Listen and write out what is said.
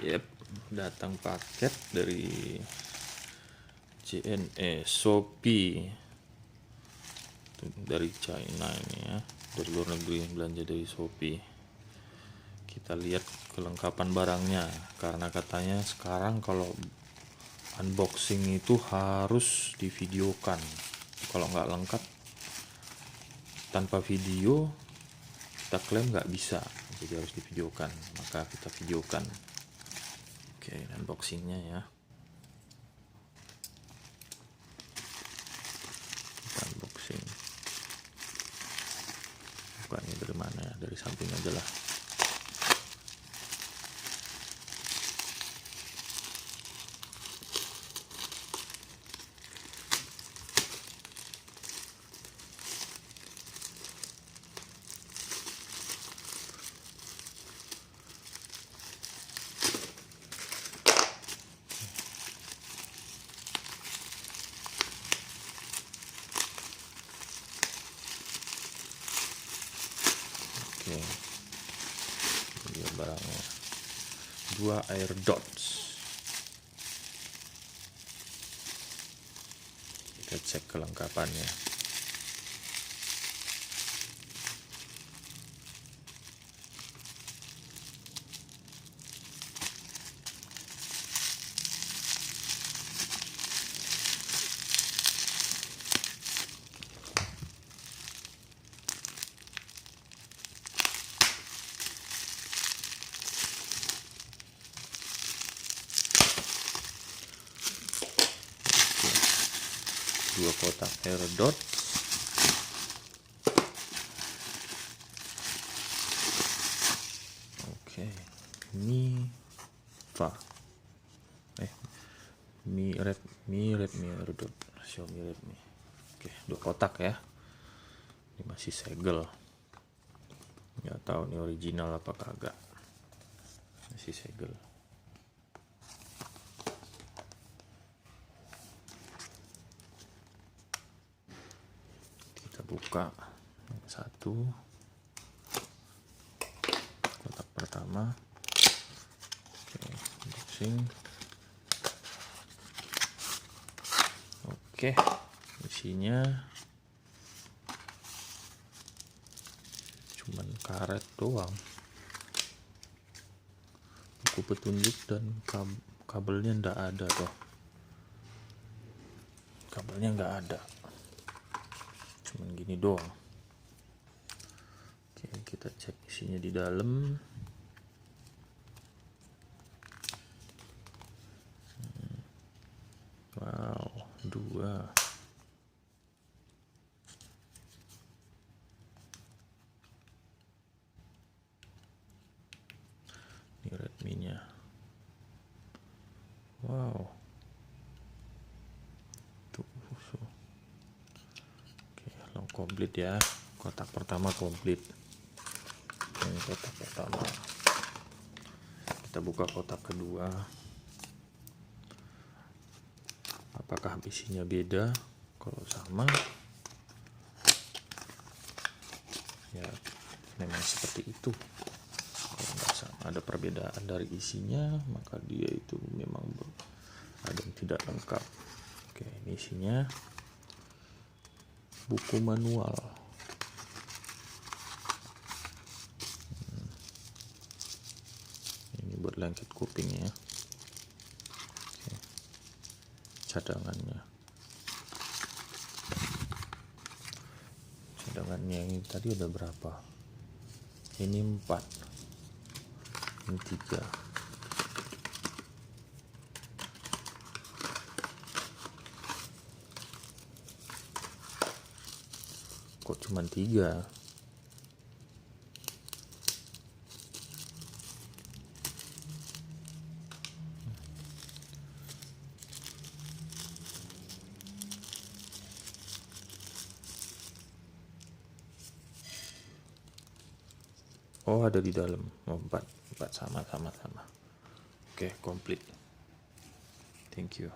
Yep, datang paket dari JNE Shopee dari China ini ya, dari luar negeri, belanja dari Shopee. Kita lihat kelengkapan barangnya, karena katanya sekarang kalau unboxing itu harus divideokan. Kalau nggak lengkap tanpa video, kita klaim nggak bisa, jadi harus divideokan. Maka kita videokan. Oke, unboxingnya ya. Kita unboxing. Bukanya dari mana ya? Dari samping aja lah. Oke, ini barangnya, 2 air dots. Kita cek kelengkapannya. Dua kotak air dot, oke. Mi Redmi air dot, Xiaomi Redmi. Oke, 2 kotak ya. Ini masih segel, nggak tahu ini original apa kagak, masih segel. Kita buka yang satu, kotak pertama. Oke, unboxing. Oke, isinya cuman karet doang, buku petunjuk dan kabelnya ndak ada tuh, kabelnya nggak ada, cuman gini doang. Oke, kita cek isinya di dalam. Wow, 2. Ini Redmi-nya. Wow. Tuh. Oke, long komplit ya. Kotak pertama komplit. Ini kotak pertama. Kita buka kotak kedua. Apakah isinya beda? Kalau sama, ya memang seperti itu. Kalau nggak sama, ada perbedaan dari isinya, maka dia itu memang ada yang tidak lengkap. Oke, ini isinya buku manual. Ini buat lengket kupingnya. Oke. Cadangannya ini tadi ada berapa? Ini 4, ini 3. Kok cuma 3? Oh, ada di dalam. Oh, 4 sama. Oke, komplit. Thank you.